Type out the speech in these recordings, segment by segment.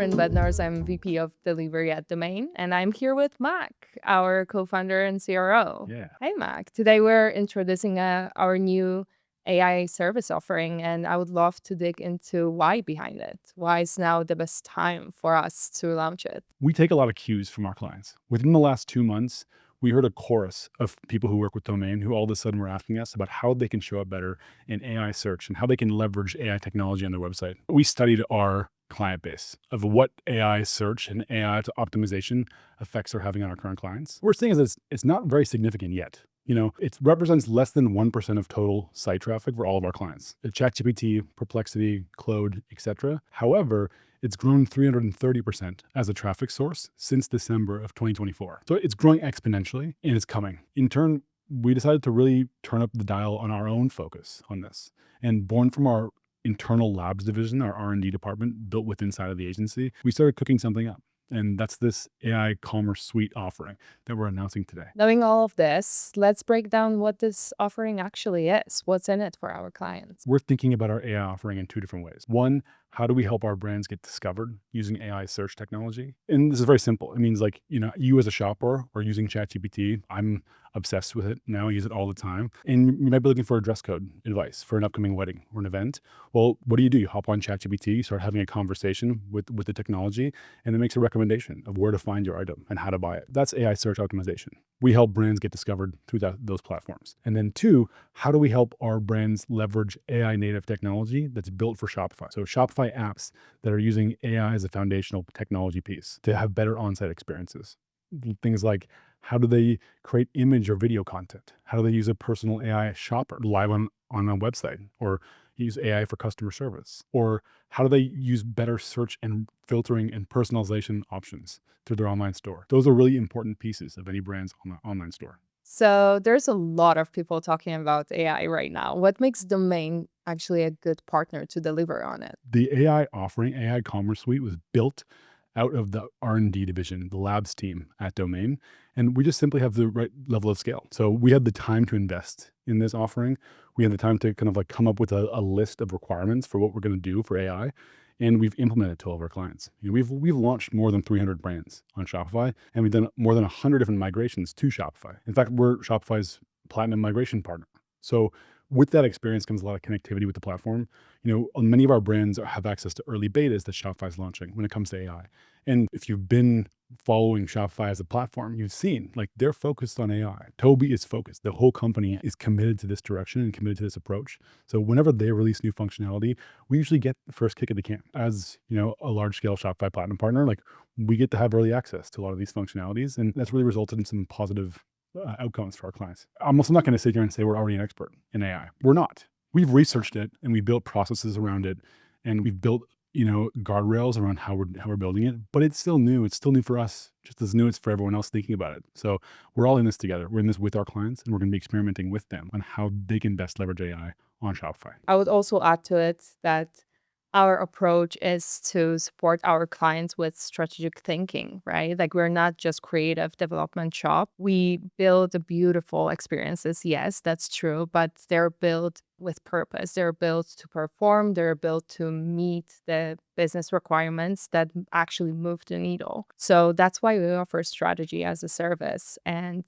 Catherine Bednars. I'm VP of Delivery at Domain, and I'm here with Mac, our co-founder and CRO. Yeah. Hey, Mac. Today we're introducing our new AI service offering, and I would love to dig into why behind it. Why is now the best time for us to launch it? We take a lot of cues from our clients. Within the last 2 months, we heard a chorus of people who work with Domain who all of a sudden were asking us about how they can show up better in AI search and how they can leverage AI technology on their website. We studied our client base of what AI search and AI optimization effects are having on our current clients. What we're seeing is it's not very significant yet. It represents less than 1% of total site traffic for all of our clients. ChatGPT, Perplexity, Claude, etc. However, it's grown 330% as a traffic source since December of 2024. So it's growing exponentially and it's coming. In turn, we decided to really turn up the dial on our own focus on this. And born from our internal labs division, our R&D department built within inside of the agency, we started cooking something up. And that's this AI commerce suite offering that we're announcing today. Knowing all of this, let's break down what this offering actually is. What's in it for our clients? We're thinking about our AI offering in two different ways. One, how do we help our brands get discovered using AI search technology? And this is very simple. It means you as a shopper are using ChatGPT. I'm obsessed with it now. I use it all the time. And you might be looking for a dress code advice for an upcoming wedding or an event. Well, what do? You hop on ChatGPT, you start having a conversation with the technology, and it makes a recommendation of where to find your item and how to buy it. That's AI search optimization. We help brands get discovered through those platforms. And then two, how do we help our brands leverage AI native technology that's built for Shopify? So Shopify apps that are using AI as a foundational technology piece to have better on-site experiences. Things like, how do they create image or video content? How do they use a personal AI shopper live on a website, or use AI for customer service? Or how do they use better search and filtering and personalization options through their online store? Those are really important pieces of any brand's online store. So there's a lot of people talking about AI right now. What makes Domain actually a good partner to deliver on it? The AI offering, AI Commerce Suite, was built out of the R&D division, the labs team at Domain, and we just simply have the right level of scale. So we had the time to invest in this offering. We had the time to kind of come up with a list of requirements for what we're going to do for AI, and we've implemented to all of our clients. We've launched more than 300 brands on Shopify, and we've done more than 100 different migrations to Shopify. In fact, we're Shopify's platinum migration partner. So with that experience comes a lot of connectivity with the platform. Many of our brands have access to early betas that Shopify is launching when it comes to AI. And if you've been following Shopify as a platform, you've seen they're focused on AI. Toby is focused. The whole company is committed to this direction and committed to this approach. So whenever they release new functionality, we usually get the first kick of the can. As a large scale Shopify platinum partner, we get to have early access to a lot of these functionalities, and that's really resulted in some positive outcomes for our clients. I'm also not going to sit here and say we're already an expert in AI. We're not. We've researched it and we built processes around it, and we've built guardrails around how we're building it. But it's still new. It's still new for us, just as new as for everyone else thinking about it. So we're all in this together. We're in this with our clients, and we're going to be experimenting with them on how they can best leverage AI on Shopify. I would also add to it that our approach is to support our clients with strategic thinking, right? We're not just creative development shop. We build beautiful experiences. Yes, that's true, but they're built with purpose. They're built to perform. They're built to meet the business requirements that actually move the needle. So that's why we offer strategy as a service. And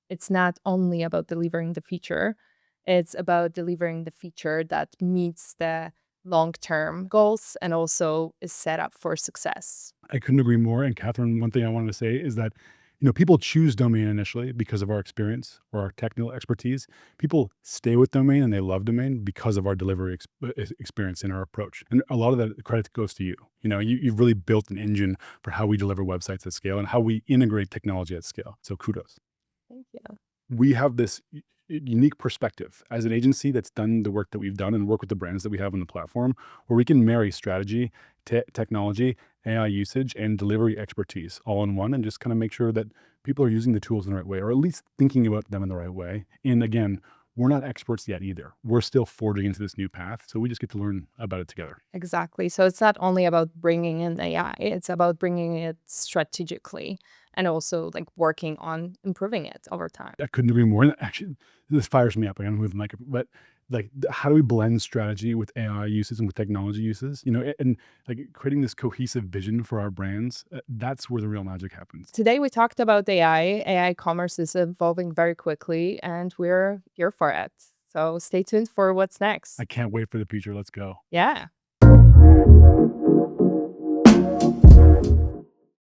it's not only about delivering the feature. It's about delivering the feature that meets the long-term goals and also is set up for success. I couldn't agree more. And Catherine, one thing I wanted to say is that people choose Domain initially because of our experience or our technical expertise. People stay with Domain and they love Domain because of our delivery experience and our approach. And a lot of that credit goes to you. You've really built an engine for how we deliver websites at scale and how we integrate technology at scale. So kudos. Thank you. We have this unique perspective as an agency that's done the work that we've done and work with the brands that we have on the platform, where we can marry strategy, technology, AI usage, and delivery expertise all in one, and just kind of make sure that people are using the tools in the right way, or at least thinking about them in the right way. And again, we're not experts yet either. We're still forging into this new path. So we just get to learn about it together. Exactly. So it's not only about bringing in AI, it's about bringing it strategically and also working on improving it over time. I couldn't agree more. And actually, this fires me up. I'm going to move the mic. But like, how do we blend strategy with AI uses and with technology uses, and like creating this cohesive vision for our brands. That's where the real magic happens. Today we talked about AI. AI commerce is evolving very quickly, and we're here for it. So stay tuned for what's I next. can't wait for the future. Let's go. Yeah.